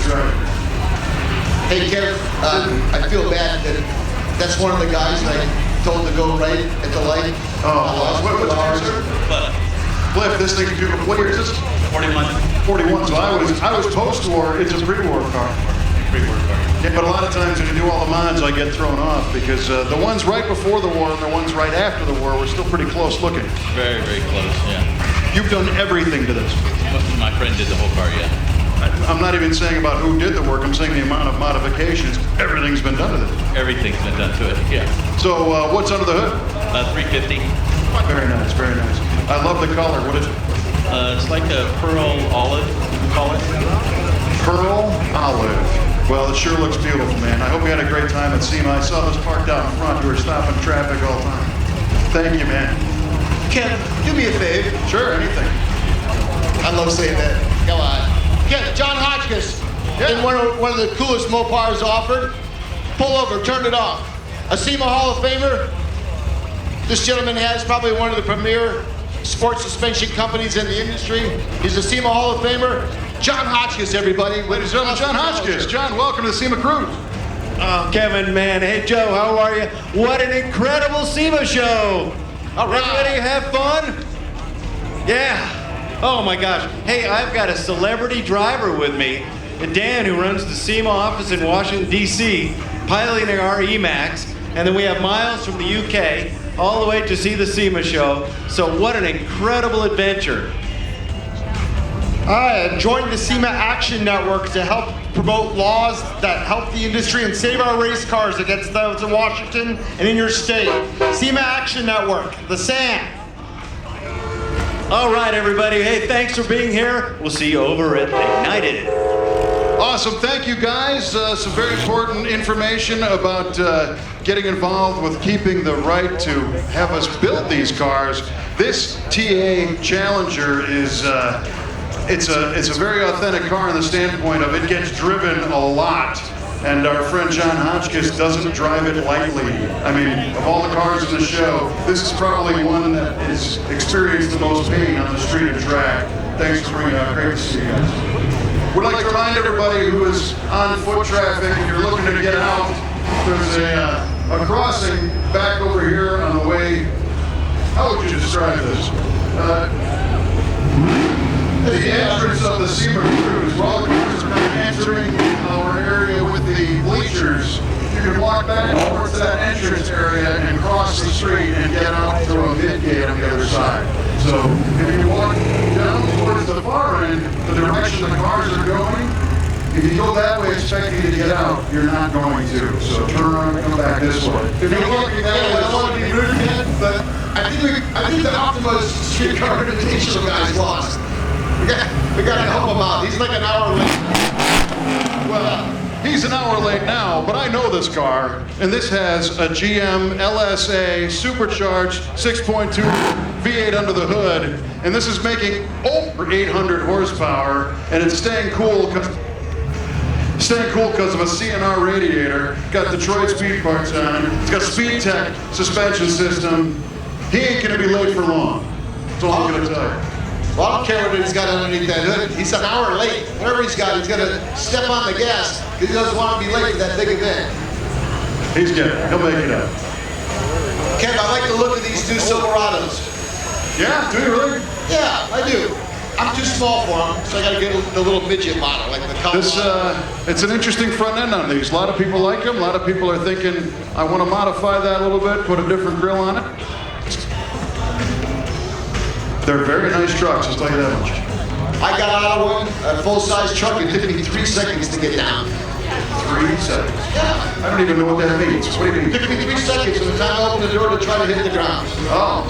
to drive. Hey, Kev, I feel bad that that's one of the guys that I told to go right at the light. What was ours? Cliff, this thing, what year is this? 41. 41, so I was post-war, it's a pre-war car. Pre-war car. Yeah, but a lot of times when you do all the mods, I get thrown off because the ones right before the war and the ones right after the war were still pretty close looking. Very, very close, yeah. You've done everything to this. My friend did the whole car, yeah. I'm not even saying about who did the work, I'm saying the amount of modifications. Everything's been done to this. Everything's been done to it, yeah. So what's under the hood? 350. Very nice, very nice. I love the color. What is it? It's like a pearl olive, you call it. Pearl olive. Well, it sure looks beautiful, man. I hope you had a great time at SEMA. I saw this parked out in front. You were stopping traffic all the time. Thank you, man. Ken, do me a favor. Sure, anything. I love saying that. Come on. Ken, John Hotchkiss, in one of the coolest Mopars offered. Pull over, turn it off. A SEMA Hall of Famer. This gentleman has probably one of the premier sports suspension companies in the industry. He's a SEMA Hall of Famer. John Hotchkiss, everybody. Ladies and gentlemen, John Hotchkiss. John, welcome to the SEMA Cruise. Oh, Kevin, man. Hey, Joe, how are you? What an incredible SEMA show. All right. Everybody have fun? Yeah. Oh, my gosh. Hey, I've got a celebrity driver with me, Dan, who runs the SEMA office in Washington, D.C., piloting our E-Max. And then we have Miles from the UK, all the way to see the SEMA show. So what an incredible adventure. I joined the SEMA Action Network to help promote laws that help the industry and save our race cars against those in Washington and in your state. SEMA Action Network, the SAN. All right, everybody. Hey, thanks for being here. We'll see you over at Ignited. Awesome, thank you guys. Some very important information about getting involved with keeping the right to have us build these cars. This TA Challenger is, it's a very authentic car in the standpoint of it gets driven a lot. And our friend John Hotchkiss doesn't drive it lightly. I mean, of all the cars in the show, this is probably one that has experienced the most pain on the street and track. Thanks for bringing out. Great to see you guys. We'd like to remind everybody who is on foot traffic, if you're looking to get out, there's a crossing back over here on the way. How would you describe this? The entrance of the SEMA Cruise. We're all cars are entering our area with the bleachers. You can walk back towards that entrance area and cross the street and get out through a mid-gate on the other side. So if you walk down towards the far end, the direction the cars are going, if you go that way expecting to get out, you're not going to. So turn around and come back this way. If you're looking that way, I don't want to be rude again, but I think the Optimus streetcar invitational guy's lost. We got to help him out. He's like an hour late. Well, he's an hour late now, but I know this car, and this has a GM LSA supercharged 6.2 V8 under the hood, and this is making over 800 horsepower, and it's staying cool because of a CNR radiator. Got Detroit speed parts on it. It's got Speed Tech suspension system. He ain't gonna be late for long. That's all I'm gonna tell you. Well, I don't care what he's got underneath that hood. He's an hour late. Whatever he's got, he's going to step on the gas because he doesn't want to be late for that big event. He's good. He'll make it up. Kev, I like the look of these two Silverados. Yeah? Do you really? Yeah, I do. I'm too small for them, so I got to get the little midget model, like the color. It's an interesting front end on these. A lot of people like them. A lot of people are thinking, I want to modify that a little bit, put a different grill on it. They're very nice trucks, I'll tell you that much. I got out of one, a full-size truck, it took me 3 seconds to get down. 3 seconds? Yeah. I don't even know what that means. What do you mean? It took me 3 seconds from the time I opened the door to try to hit the ground. Oh.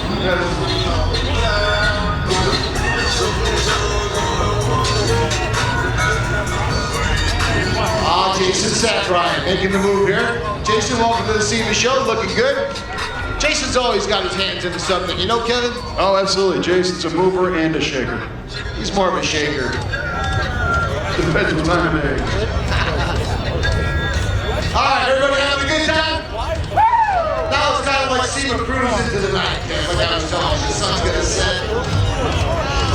Jason Satrian making the move here. Jason, welcome to the SEMA show, looking good. Jason's always got his hands into something, you know, Kevin? Oh, absolutely. Jason's a mover and a shaker. He's more of a shaker. Depends what time of day. All right, everybody having a good time? Now it's kind of like SEMA Cruise into the night, Kev, like I was telling you. The sun's gonna set.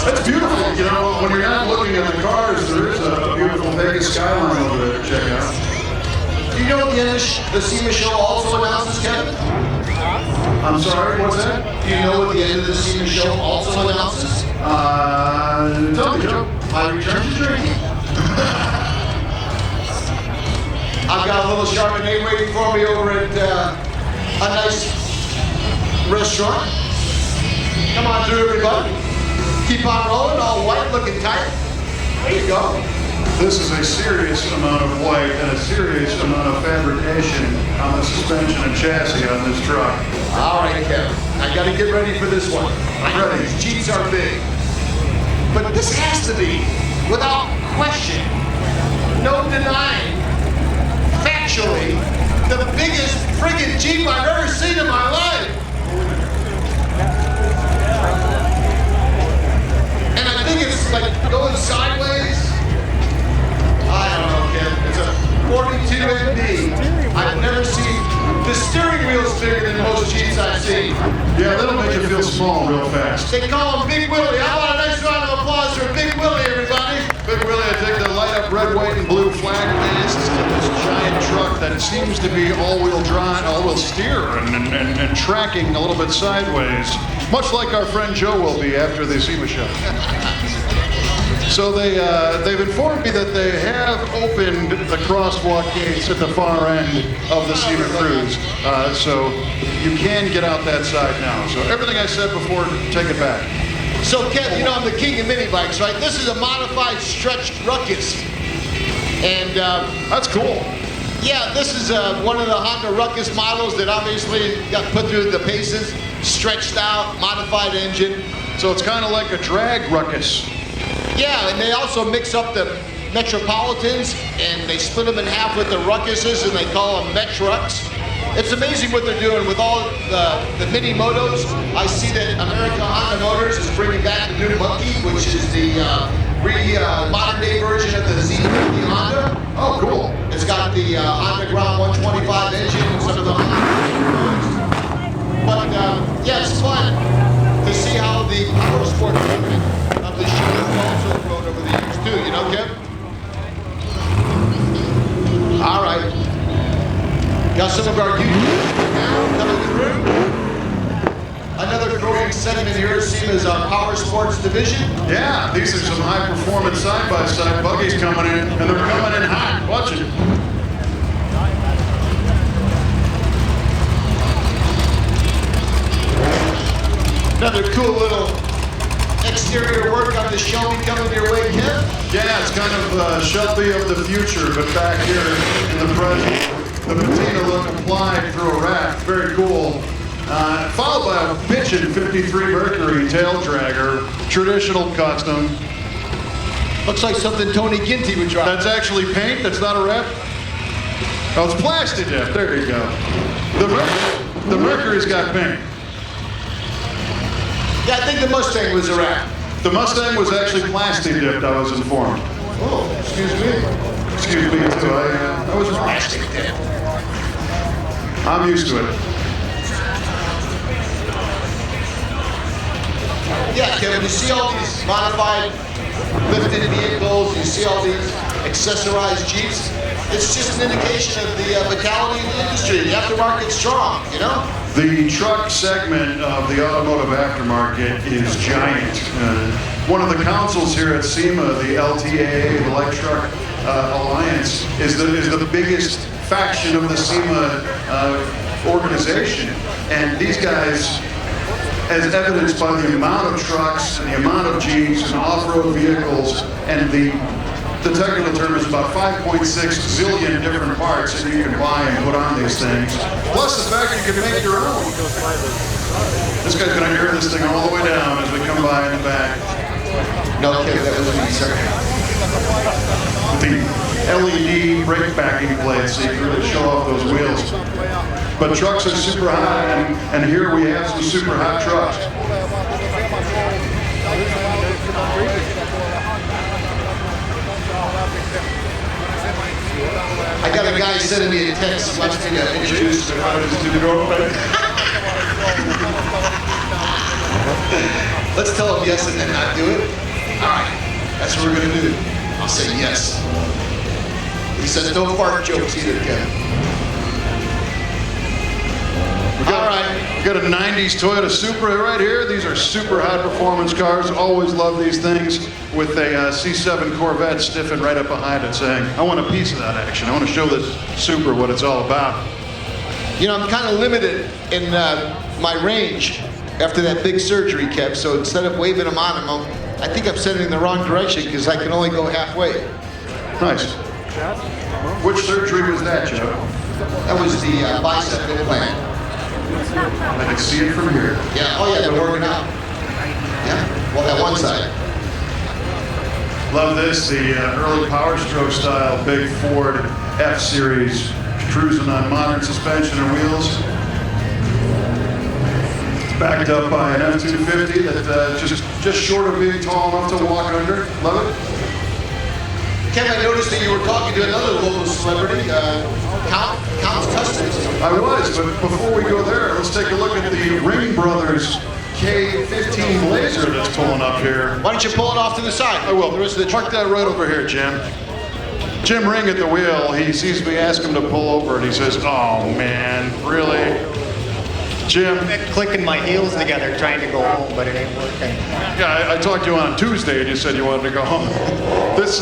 That's beautiful. You know, when you're not looking at the cars, there is a beautiful Vegas sky skyline over there to check out. Do you know what the SEMA show also announces, Kevin? I'm sorry, what's that? Do you know what the end of the SEMA show also announces? Tell me, Joe. My return to drinking. I've got a little Chardonnay waiting for me over at a nice restaurant. Come on through, everybody. Keep on rolling, all white, looking tight. There you go. This is a serious amount of white and a serious amount of fabrication on the suspension and chassis on this truck. All right, Kevin. I got to get ready for this one. I know Ready. these Jeeps are big, but this has to be, without question, no denying, factually, the biggest friggin' Jeep I've ever seen in my life. And I think it's like going sideways. I don't know, Ken. It's a 42 MD. I've never seen, the steering wheel's bigger than most Jeeps I've seen. Yeah, that'll make you feel small real fast. They call him Big Willie. How about a nice round of applause for Big Willie, everybody? Big Willie, I take the light up red, white, and blue flag masts to this giant truck that seems to be all-wheel drive, all-wheel steer and tracking a little bit sideways, much like our friend Joe will be after the SEMA show. So they've informed me that they have opened the crosswalk gates at the far end of the SEMA cruise, so you can get out that side now. So everything I said before, take it back. So, Kev, you know I'm the king of mini bikes, right? This is a modified stretched Ruckus. And, That's cool. yeah, this is one of the Honda Ruckus models that obviously got put through the paces, stretched out, modified engine. So it's kind of like a drag ruckus. Yeah, and they also mix up the Metropolitans, and they split them in half with the Ruckuses, and they call them Metrucks. It's amazing what they're doing with all the mini motos. I see that America Honda Motors is bringing back the new Monkey, which is the modern day version of the Z50 Honda. Oh, cool. It's got the Honda Ground 125 engine and some of the Honda. But yeah, it's fun to see how the power sport movement of the show has also grown over the years too. You know, Kev? All right. Got some of our youth now coming through. Another growing segment here at SEMA is our power sports division. Yeah, these are some high-performance side-by-side buggies coming in, and they're coming in hot. Watch it. Another cool little exterior work on the Shelby coming your way, Kev. Yeah, it's kind of Shelby of the future, but back here in the present. The patina look applied through a rack. Very cool. Followed by a bitchin' 53 Mercury tail dragger, traditional custom. Looks like something Tony Ginty would drive. That's actually paint, that's not a wrap. Oh, it's plastic dip, there you go. The Mercury's got paint. Yeah, I think the Mustang was a wrap. The Mustang was actually plastic dipped, I was informed. Oh, excuse me. Excuse me, too, I was wrong. Plastic dip. I'm used to it. Yeah, Kevin, you see all these modified lifted vehicles, you see all these accessorized Jeeps. It's just an indication of the vitality of the industry. The aftermarket's strong, you know? The truck segment of the automotive aftermarket is giant. One of the councils here at SEMA, the LTA, the Light Truck Alliance, is the biggest faction of the SEMA organization. And these guys, as evidenced by the amount of trucks and the amount of Jeeps and off-road vehicles, and the technical term is about 5.6 zillion different parts that you can buy and put on these things. Plus the fact you can make your own. This guy's gonna air this thing all the way down as we come by in the back. No, Kevin, that was me, sir. The LED brake backing plates so you can really show off those wheels. But trucks are super hot, and here we have some super hot trucks. I got a guy sending me a text, he wants me to introduce him. Let's tell him yes and then not do it. All right, that's what we're gonna do. I'll say yes. He says no fart jokes either, Kevin. All right. We got a 90s Toyota Supra right here. These are super high performance cars. Always love these things with a C7 Corvette stiffing right up behind it saying, I want a piece of that action. I want to show this Supra what it's all about. You know, I'm kind of limited in my range after that big surgery, Kev, so instead of waving them on him, I think I'm sending in the wrong direction because I can only go halfway. Nice. Which surgery was that, Joe? That was the bicep implant. I can see it from here. Yeah, oh yeah, they're working out. Yeah, well, that one side. Love this, the early Power Stroke style big Ford F-Series cruising on modern suspension and wheels. It's backed up by an F-250 that just short of being tall enough to walk under. Love it. Kev, I noticed that you were talking to another local celebrity, Count's Customs. I was, but before we go there, let's take a look at the Ring Brothers K15 Blazer that's pulling up here. Why don't you pull it off to the side? I will. Park that right over here, Jim. Jim Ring at the wheel, he sees me ask him to pull over and he says, oh man, really? Jim? Clicking my heels together trying to go home, but it ain't working. Yeah, I talked to you on Tuesday and you said you wanted to go home. This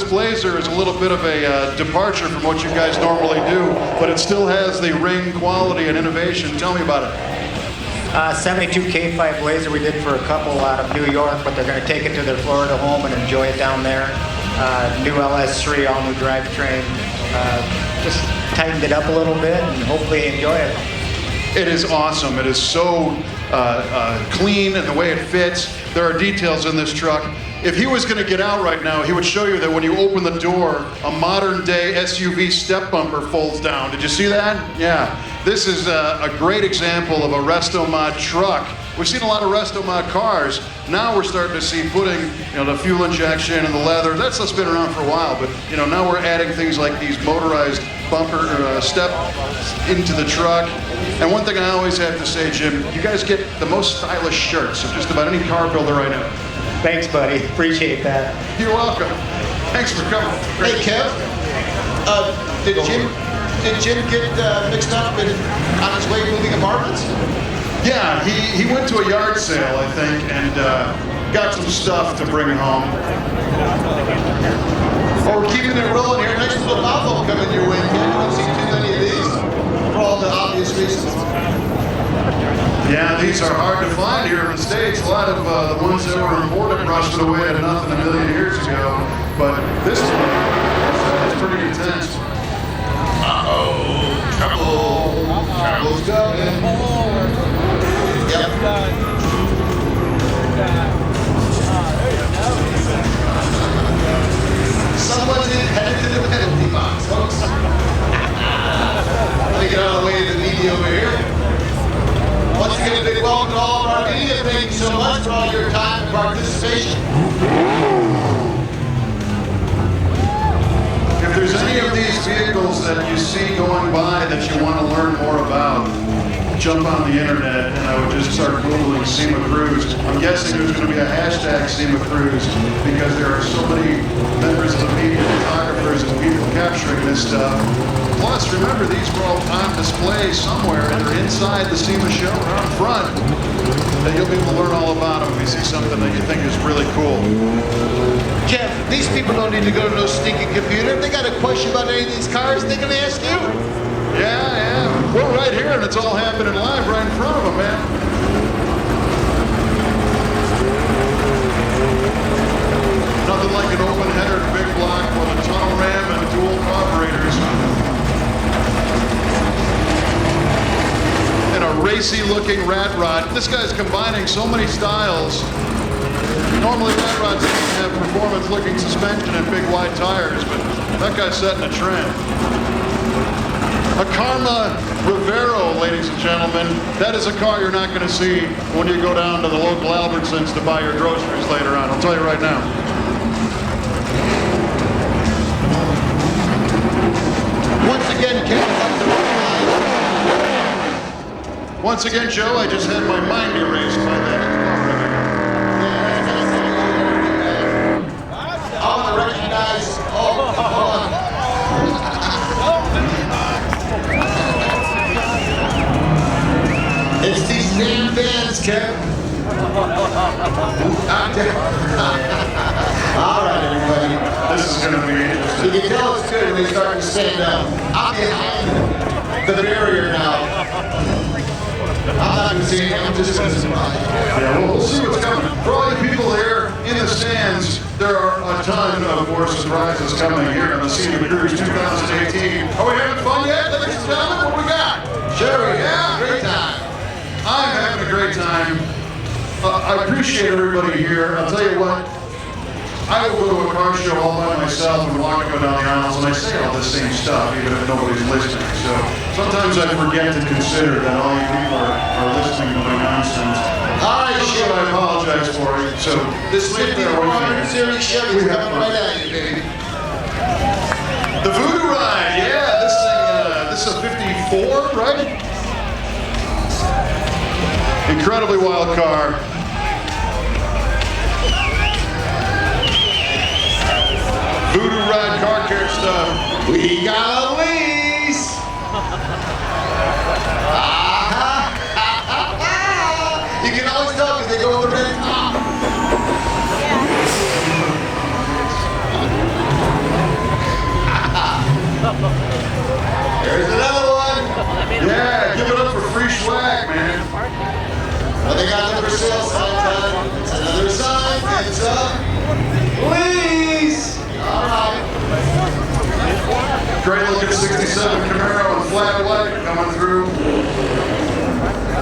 Blazer is a little bit of a departure from what you guys normally do, but it still has the Ring quality and innovation. Tell me about it. 72 K5 Blazer we did for a couple out of New York, but they're going to take it to their Florida home and enjoy it down there. New LS3, all new drivetrain. Just tightened it up a little bit and hopefully enjoy it. It is awesome. It is so clean in the way it fits. There are details in this truck. If he was going to get out right now, he would show you that when you open the door, a modern day SUV step bumper folds down. Did you see that? Yeah. This is a great example of a restomod truck. We've seen a lot of restomod cars. Now we're starting to see putting, the fuel injection and the leather. That's been around for a while, but now we're adding things like these motorized bumper step into the truck. And one thing I always have to say, Jim, you guys get the most stylish shirts of just about any car builder I know. Thanks, buddy. Appreciate that. You're welcome. Thanks for coming. Hey, Kev, did Jim get mixed up on his way moving apartments? Yeah, he went to a yard sale, I think, and got some stuff to bring home. Oh, we're keeping it rolling here. Next little Volvo coming your way, Kev. You don't see too many of these for all the obvious reasons. Yeah, these are hard to find here in the States. A lot of the ones that were imported rusted away to nothing a million years ago. But this one is pretty intense. Uh-oh, trouble. Trouble's coming. Yep. Someone's headed to the penalty box, folks. Let me get out of the way of the media over here. Once again, a big welcome to all of our media. Thank you so much for all your time and participation. If there's any of these vehicles that you see going by that you want to learn more about, jump on the internet and I would just start Googling SEMA Cruise. I'm guessing there's going to be a hashtag SEMA Cruise because there are so many members of the media, photographers, and people capturing this stuff. Plus, remember, these were all on display somewhere, either inside the SEMA show or out front. And you'll be able to learn all about them if you see something that you think is really cool. Kev, these people don't need to go to no stinking computer. If they got a question about any of these cars, they can ask you. Yeah. We're right here, and it's all happening live right in front of them, man. Nothing like an open header big block with a tunnel ram and dual carburetors. And a racy-looking rat rod. This guy's combining so many styles. Normally rat rods don't have performance-looking suspension and big wide tires, but that guy's setting a trend. A Karma Rivero, ladies and gentlemen. That is a car you're not going to see when you go down to the local Albertsons to buy your groceries later on. I'll tell you right now. Once again, Kevin. Once again, Joe, I just had my mind erased by that. I want to recognize, hold on. is going to be interesting. You can tell it's good when they start to stand up. I'm behind the barrier now. I'm not going to say anything, I'm just going to smile. Yeah, well, we'll see what's coming. For all you people there in the stands, there are a ton of more surprises coming here on the SEMA Cruise 2018. Are we having fun yet, ladies and gentlemen? What we got? Sure, Yeah, great time. I'm having a great time. I appreciate everybody here. I'll tell you what, I will go to a car show all by myself and walk up and down the aisles and I say all the same stuff, even if nobody's listening. So sometimes I forget to consider that all you people are listening to my nonsense. All right, So I apologize for it. So This wait there with 5400 me. series Chevy is We have coming fun. right at you, baby. The Voodoo Ride, yeah, this thing, this is a 54, right? Incredibly wild car. Voodoo Ride car care stuff. We got a lease. You can always tell because they go with the red top. There's another one. Yeah, give it up for free swag, man. Well, they got the for sale sign done. It's another sign. It's a lease. All right. Great looking 67 Camaro in flat white coming through.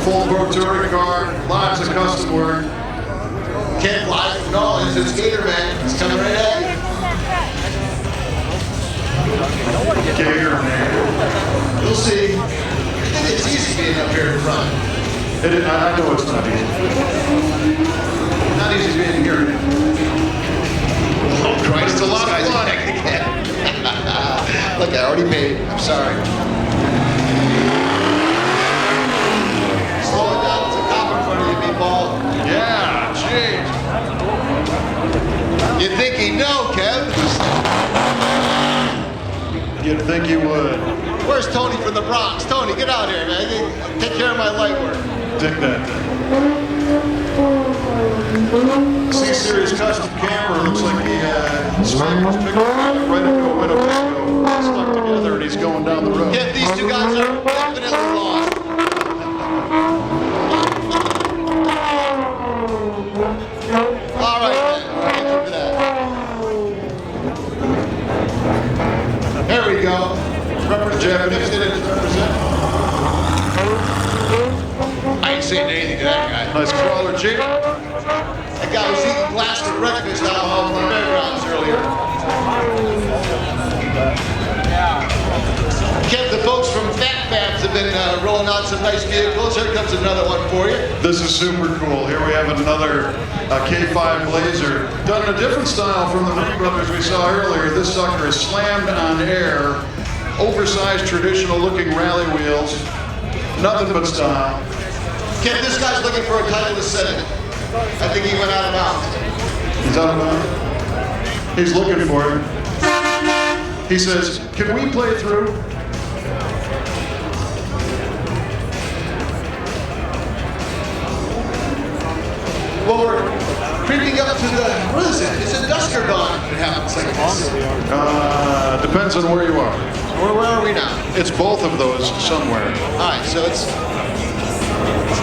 Full bore touring car, lots of custom work. Ken flies from Nolans. It's Gator Man. He's coming right at you. Gator, man. You'll see. I think it's easy being up here in front. I know it's not easy. Not easy being here. Oh, Christ. It's a lot of fun. Look, I already paid. I'm sorry. Slow it down. It's a cop in front of you, meatball. Yeah, jeez. You think he'd know, Kev? You'd think you would. Where's Tony from the Bronx? Tony, get out here, man. Take care of my light work. Dig that. C-Series custom camera looks like the sniper's picking right into a Winnebago. Stuck together and he's going down the road. Kev, these two guys are definitely lost. All right, man. Thank you for that. There we go. Japanese. I ain't saying anything to that guy. Nice crawler Jeep. That guy was eating glass for breakfast out on the fairgrounds earlier. Kev, the folks from Fat Fabs have been rolling out some nice vehicles. Here comes another one for you. This is super cool. Here we have another K5 Blazer. Done in a different style from the Ring Brothers we saw earlier. This sucker is slammed on air. Oversized, traditional looking rally wheels. Nothing but style. Kev, this guy's looking for a Titleist Senate. I think he went out of bounds. He's out of mind. He's looking for it. He says, can we play through? Well, we're creeping up to the, what is it? Is it dusk or dawn? It happens like this. Depends on where you are. Where are we now? It's both of those somewhere. All right, so it's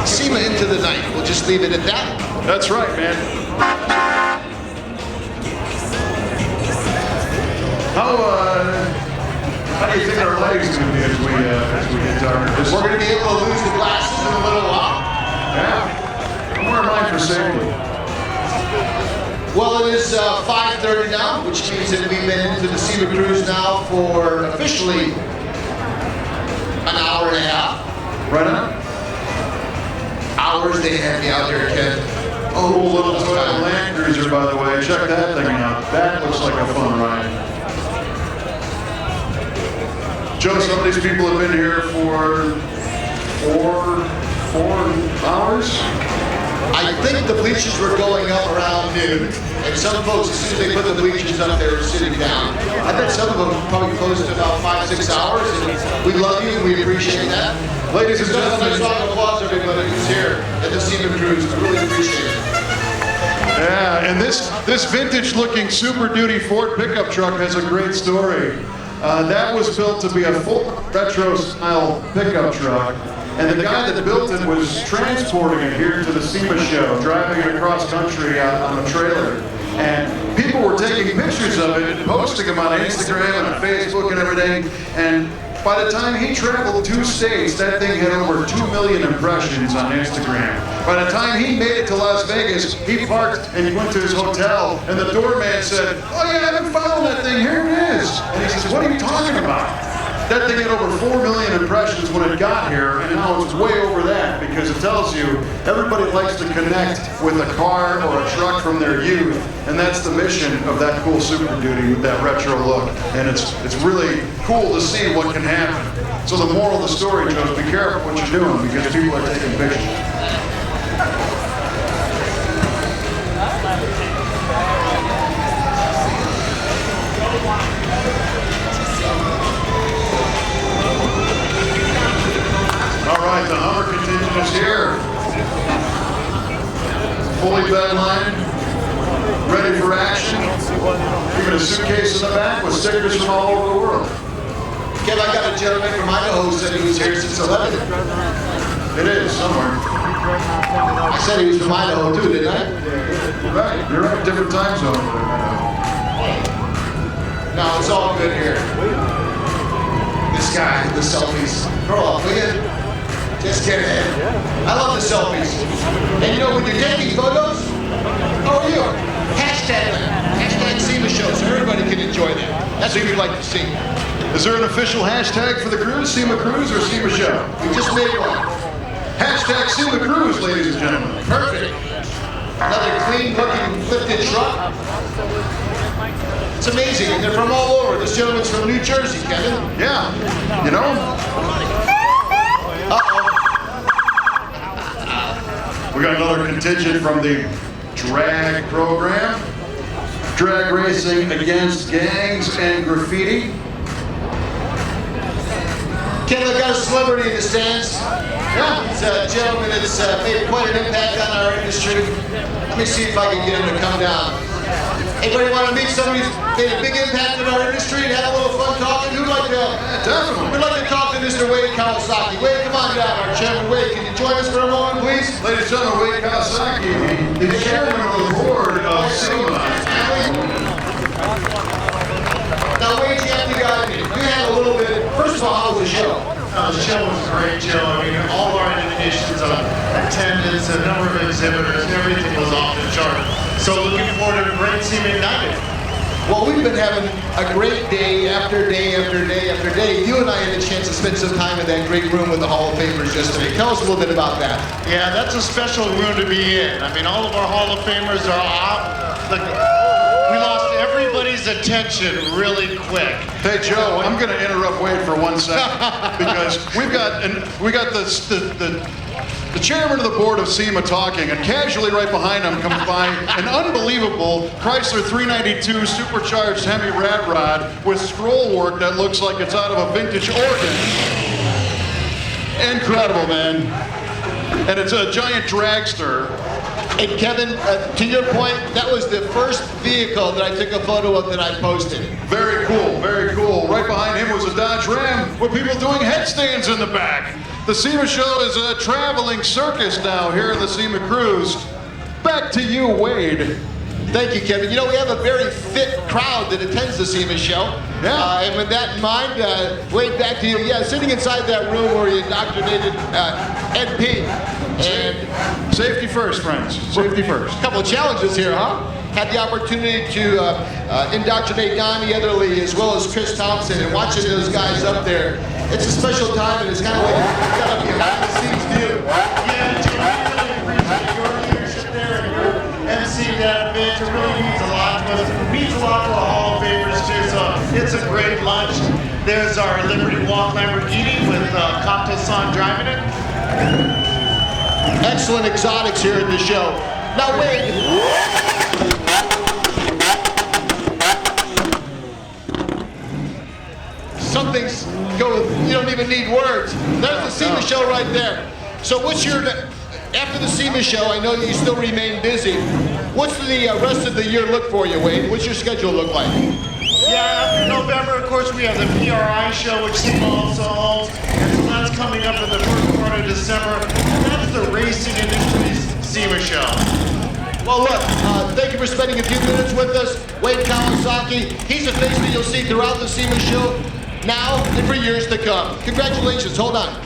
SEMA into the night. We'll just leave it at that. That's right, man. How do you think our legs going to be as we get tired? We're going to be able to lose the glasses in a little while. Yeah. I'm wearing mine for safety. Well, it is 5:30 now, which means that we've been into the SEMA Cruise now for officially an hour and a half. Right on. Hours they had me out there, Ken. Cool little Toyota Land Cruiser, by the way. Check that thing out. That looks like a fun ride. Joe, some of these people have been here for four hours. I think the bleachers were going up around noon, and some folks, as soon as they put the bleachers up, they were sitting down. I bet some of them probably close to about 5-6 hours, and we love you and we appreciate that. Ladies and Just a gentlemen, nice round of applause, everybody who's here at the SEMA Cruise. We really appreciate it. Yeah, and this vintage-looking Super Duty Ford pickup truck has a great story. That was built to be a full retro-style pickup truck, and the guy that built it was transporting it here to the SEMA show, driving it across country on a trailer. And people were taking pictures of it and posting them on Instagram and on Facebook and everything. And by the time he traveled 2 states, that thing had over 2 million impressions on Instagram. By the time he made it to Las Vegas, he parked and he went to his hotel, and the doorman said, "Oh yeah, I've been following that thing, here it is." And he says, "What are you talking about?" That thing had over 4 million impressions when it got here, and now it's way over that, because it tells you everybody likes to connect with a car or a truck from their youth, and that's the mission of that cool Super Duty with that retro look. And it's really cool to see what can happen. So the moral of the story, Joe, is be careful what you're doing, because people are taking pictures. All right, the Hummer contingent is here. Fully bedlined, ready for action. Even a suitcase in the back with stickers from all over the world. Kev, I got a gentleman from Idaho who said he was here since 11. It is, somewhere. I said he was from Idaho too, didn't I? Right, you're in a different time zone. No, it's all good here. This guy, the selfies. Grow up, will you? Just kidding. I love the selfies. And you know, when you're taking photos, how are you? Hashtag SEMA show so everybody can enjoy that. That's what we'd like to see. Is there an official hashtag for the cruise, SEMA Cruise or SEMA Show? We just made one. Hashtag SEMA Cruise, ladies and gentlemen. Perfect. Another clean looking lifted truck. It's amazing, and they're from all over. This gentleman's from New Jersey, Kevin. Yeah, you know? We got another contingent from the drag program. Drag racing against gangs and graffiti. Ken, I got a celebrity in the stands. Yeah. He's a gentleman that's made quite an impact on our industry. Let me see if I can get him to come down. Anybody want to meet somebody who's made a big impact in our industry and have a little fun talking? Who'd like to? Definitely. We'd like to talk to Mr. Wade Kawasaki. Wade, come on down, our chairman. Wade, can you join us for a moment, please? Ladies and gentlemen, Wade Kawasaki, the chairman of the board of SEMA. Now, Wade, you have to guide me. You had a little bit. First of all, how was the show? The show was great, Joe. I mean, all our indications of attendance, the number of exhibitors, everything was off the chart. So looking forward to a great SEMA United. Well, we've been having a great day after day after day after day. You and I had a chance to spend some time in that great room with the Hall of Famers yesterday. Tell us a little bit about that. Yeah, that's a special room to be in. I mean, all of our Hall of Famers are out. We lost everybody's attention really quick. Hey Joe, I'm going to interrupt Wade for 1 second because we got the chairman of the board of SEMA talking, and casually right behind him comes by an unbelievable Chrysler 392 supercharged Hemi Rat Rod with scroll work that looks like it's out of a vintage organ. Incredible, man. And it's a giant dragster. And Kevin, to your point, that was the first vehicle that I took a photo of that I posted. Very cool, very cool. Right behind him was a Dodge Ram with people doing headstands in the back. The SEMA show is a traveling circus now here in the SEMA Cruise. Back to you, Wade. Thank you, Kevin. You know, we have a very fit crowd that attends the SEMA show. Yeah. And with that in mind, Wade, back to you. Yeah, sitting inside that room where you indoctrinated NP. And Safety first, friends. Safety first. a couple of challenges here, huh? Had the opportunity to indoctrinate Donnie Etherly as well as Chris Thompson, and watching those guys up there. It's a special time, and it's kind of like you got a behind-the-scenes view. Yeah, Jim, I really appreciate your leadership there and your emceeing that event. It really means a lot to us. It means a lot to the Hall of Famers too. So it's a great lunch. There's our Liberty Walk Lamborghini with Cocktail driving it. Excellent exotics here at the show. Now, Wade. Some things go, you don't even need words. There's the SEMA show right there. So what's your, after the SEMA show, I know you still remain busy. What's the rest of the year look for you, Wade? What's your schedule look like? Yeah, after November, of course, we have the PRI show, which SEMA also owns. And so that's coming up in the first part of December. And that's the racing industry's SEMA show. Well, look, thank you for spending a few minutes with us. Wade Kawasaki, he's a face that you'll see throughout the SEMA show now and for years to come. Congratulations, hold on.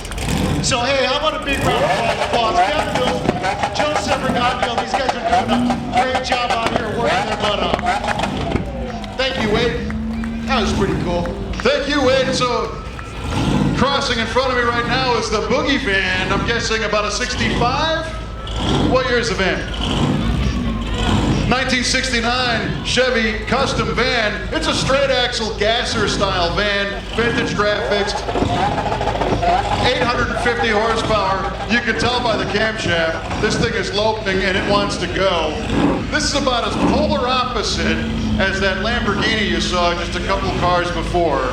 So, hey, I want a big round of applause. Kevin Mills, Joe Severgano, these guys are doing a great job out here working their butt off. Thank you, Wade. That was pretty cool. Thank you, Wade. So, crossing in front of me right now is the Boogie van. I'm guessing about a 65? What year is the van? 1969 Chevy custom van. It's a straight axle gasser style van, vintage graphics, 850 horsepower. You can tell by the camshaft, this thing is loping and it wants to go. This is about as polar opposite as that Lamborghini you saw just a couple cars before.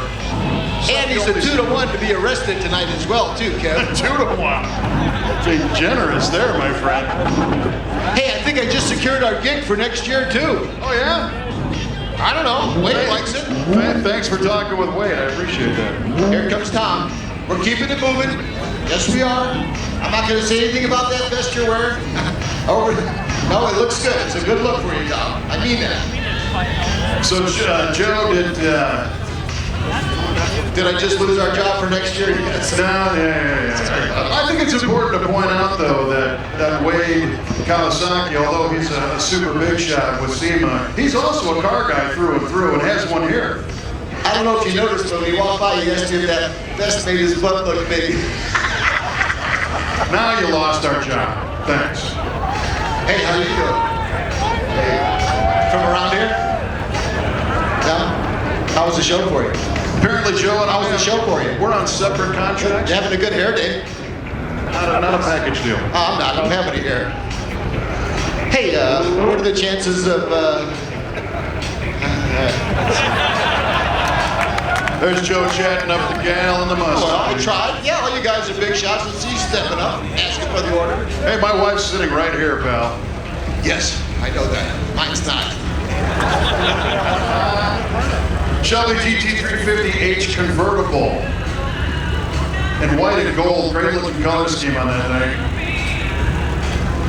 And he's a 2-to-1 to be arrested tonight as well, too, Kev. 2-to-1. Being generous there, my friend. Hey, I think I just secured our gig for next year, too. Oh, yeah? I don't know. Wade likes it. Thanks for talking with Wade. I appreciate that. Here comes Tom. We're keeping it moving. Yes, we are. I'm not going to say anything about that vest you're wearing. No, it looks good. It's a good look for you, Tom. I mean that. So, Joe, did I just lose our job for next year? Yes. No, yeah. I think it's important to point out, though, that Wade Kawasaki, although he's a super big shot with SEMA, he's also a car guy through and through and has one here. I don't know if you noticed, but when he walked by, he asked me if that vest made his butt look big. Now you lost our job. Thanks. Hey, how you doing? Hey, from around here? Yeah? How was the show for you? Apparently, Joe and I... How was the show for you? We're on separate contracts. You having a good hair day? Not a package deal. Oh, I'm not. I don't have any hair. Hey, what are the chances of, There's Joe chatting up the gal in the Mustang. Well, I tried. Yeah, all you guys are big shots. Let's see you stepping up, asking for the order. Hey, my wife's sitting right here, pal. Yes, I know that. Mine's not. Shelby GT350H convertible. In white and gold, great looking color scheme on that thing.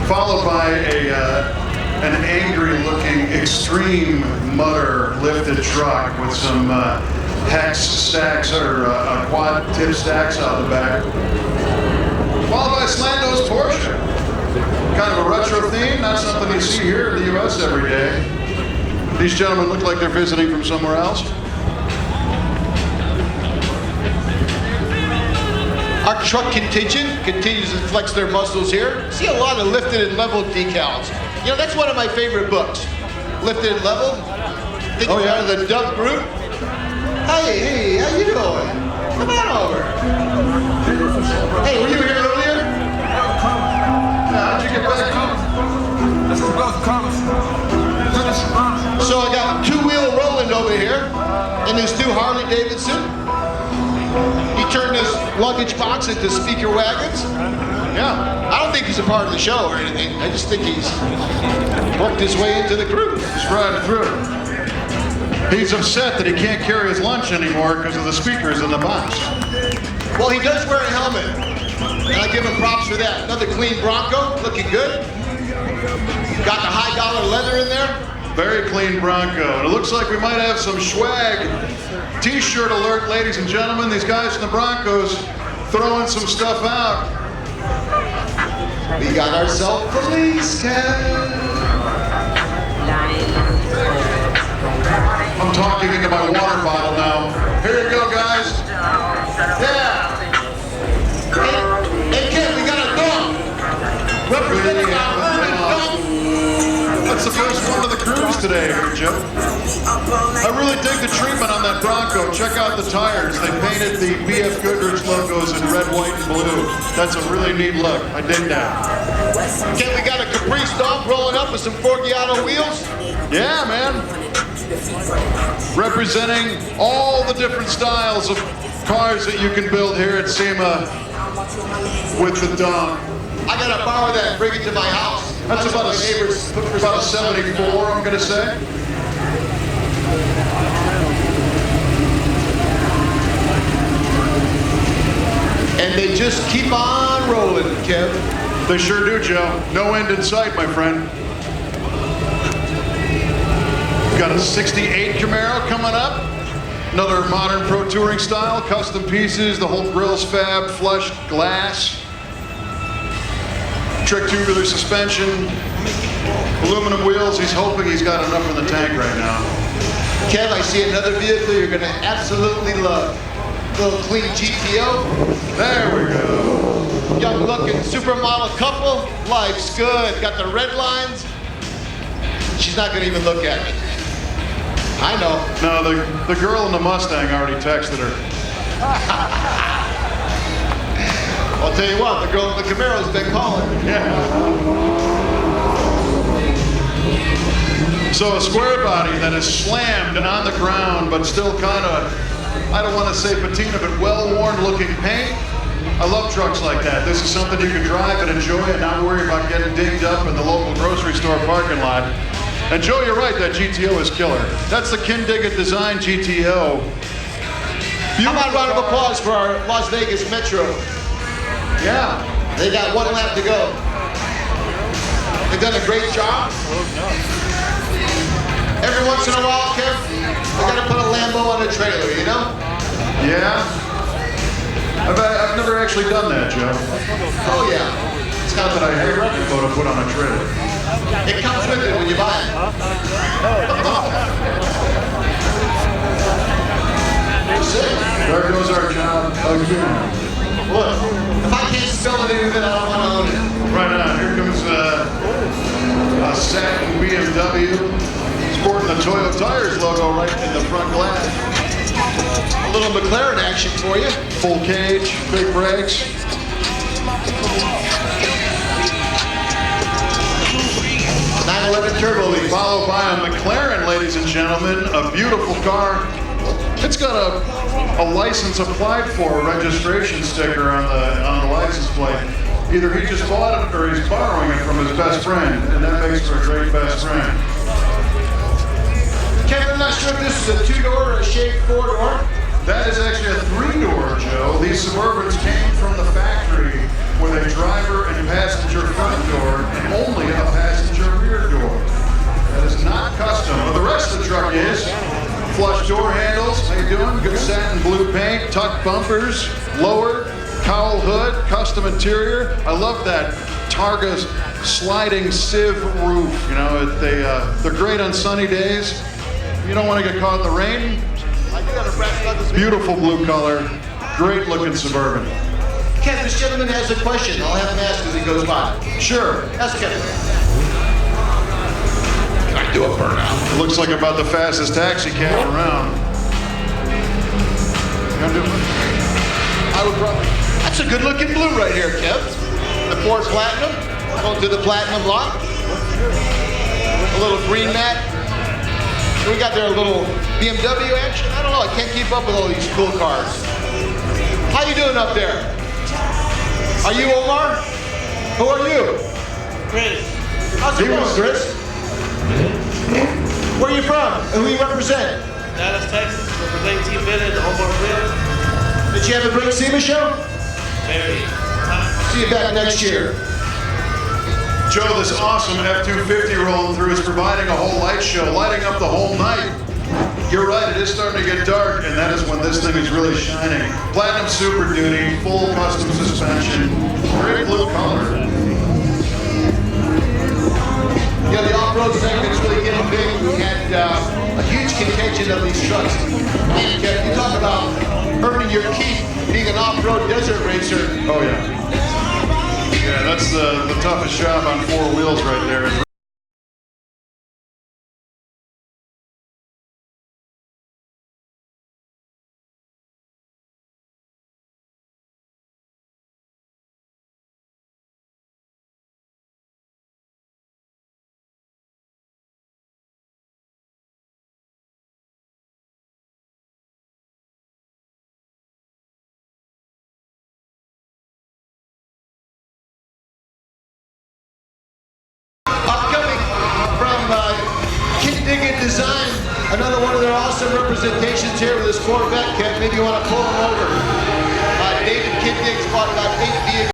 Followed by an angry looking extreme mutter lifted truck with some hex stacks or quad tip stacks out the back. Followed by a slant nose Porsche. Kind of a retro theme, not something you see here in the US every day. These gentlemen look like they're visiting from somewhere else. Our truck contingent continues to flex their muscles here. See a lot of lifted and leveled decals. You know, that's one of my favorite books. Lifted and leveled. Think Oh, yeah? of the Dove Group. Hey, how you doing? Come on over. Hey, were you here earlier? How'd you get back home? So I got two-wheel Roland over here in his new Harley Davidson. He turned his luggage box into speaker wagons. Yeah, I don't think he's a part of the show or anything. I just think he's worked his way into the crew. Just riding through. He's upset that he can't carry his lunch anymore because of the speakers in the box. Well, he does wear a helmet, and I give him props for that. Another clean Bronco, looking good. Got the high dollar leather in there. Very clean Bronco. And it looks like we might have some swag. T-shirt alert, ladies and gentlemen. These guys in the Broncos throwing some stuff out. We got ourselves police cat. I'm talking into my water bottle now. Here you go, guys. Yeah. Hey, kid, we got a dog. Representing our urban dog. That's the first one of the cruise today, Joe. I really dig the treatment on that Bronco. Check out the tires. They painted the BF Goodrich logos in red, white, and blue. That's a really neat look. I dig that. Kid, we got a Caprice dog rolling up with some Forgiato wheels. Yeah, man. Representing all the different styles of cars that you can build here at SEMA with the dog. I gotta borrow that and bring it to my house. That's about a 74, I'm gonna say. And they just keep on rolling, Kev. They sure do, Joe. No end in sight, my friend. Got a 68 Camaro coming up. Another modern pro touring style, custom pieces, the whole grill's fab, flush glass. Trick tubular suspension, aluminum wheels. He's hoping he's got enough in the tank right now. Kev, I see another vehicle you're gonna absolutely love. Little clean GTO. There we go. Young looking supermodel couple. Life's good. Got the red lines. She's not gonna even look at me. I know. No, the girl in the Mustang already texted her. I'll tell you what, the girl in the Camaro's been calling. Yeah. So a square body that is slammed and on the ground, but still kind of, I don't want to say patina, but well-worn looking paint. I love trucks like that. This is something you can drive and enjoy and not worry about getting dinged up in the local grocery store parking lot. And Joe, you're right, that GTO is killer. That's the Kindigit design GTO. How about a round of applause for our Las Vegas Metro? Yeah. They got one lap to go. They've done a great job. Every once in a while, Kev, they gotta put a Lambo on a trailer, you know? Yeah. I've never actually done that, Joe. Oh yeah. It's not that I hate Lambo to put on a trailer. It comes with it when you buy it. There goes our job again. Look, if I can't spell it even, I don't want to own it. Right on. Here comes a satin BMW. Sporting the Toyo Tires logo right in the front glass. A little McLaren action for you. Full cage, big brakes. 911 Turbo Leaf. Followed by a McLaren, ladies and gentlemen. A beautiful car. It's got a license applied for, a registration sticker on the license plate. Either he just bought it or he's borrowing it from his best friend, and that makes for a great best friend. Kevin, I'm not sure if this is a two-door or a shaped four-door. That is actually a three-door, Joe. These Suburbans came from the factory with a driver and passenger front door and only a passenger rear door. That is not custom, but the rest of the truck is. Flush door handles, how you doing? Good satin blue paint, tuck bumpers, lowered, cowl hood, custom interior. I love that Targa sliding sieve roof. You know, they're great on sunny days. You don't want to get caught in the rain. Beautiful blue color, great looking Suburban. Kevin, this gentleman has a question. I'll have him ask as he goes by. Sure. Ask Kevin. Can I do a burnout? It looks like about the fastest taxi cab around. I would probably. That's a good looking blue right here, Kev. The Ford Platinum. Going to the Platinum lot. A little green mat. We got there a little BMW action. I don't know. I can't keep up with all these cool cars. How you doing up there? Are you Omar? Who are you? Chris. How's it going, Chris? Where are you from? And who you represent? Dallas, Texas. Representing Team Bennett, the Omar Field. Did you have a great SEMA show? Very. See you back next year. Joe, this awesome F-250 rolling through is providing a whole light show, lighting up the whole night. You're right, it is starting to get dark, and that is when this thing is really shining. Platinum Super Duty, full custom suspension, great blue color. Yeah, the off-road segment's really getting big. We had a huge contingent of these trucks. And you talk about earning your keep being an off-road desert racer. Oh yeah. Yeah, that's the toughest job on four wheels right there. Kid Digging Design, another one of their awesome representations here with this Corvette kit. Maybe you want to pull them over. David Kid Dig's bought about 8 vehicles.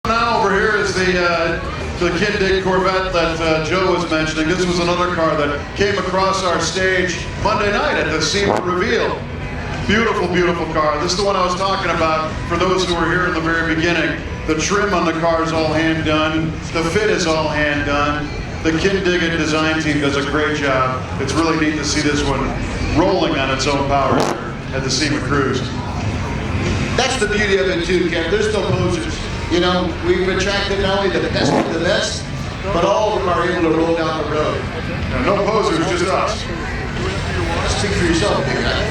Now over here is the Kid Dig Corvette that Joe was mentioning. This was another car that came across our stage Monday night at the SEMA reveal. Beautiful, beautiful car. This is the one I was talking about for those who were here in the very beginning. The trim on the car is all hand done. The fit is all hand done. The Kid Dig design team does a great job. It's really neat to see this one rolling on its own power at the SEMA Cruise. That's the beauty of it too, Ken. There's no posers. You know, we've attracted not only the best of the best, but all of them are able to roll down the road. No posers, just us. Speak for yourself, big guy.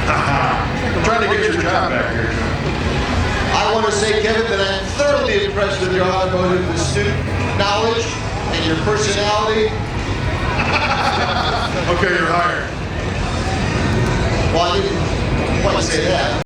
I'm trying to get your job back here, Joe. I want to say, Kevin, that I'm thoroughly impressed with your automotive astute knowledge and your personality. Okay, you're hired. Well, I didn't quite say that.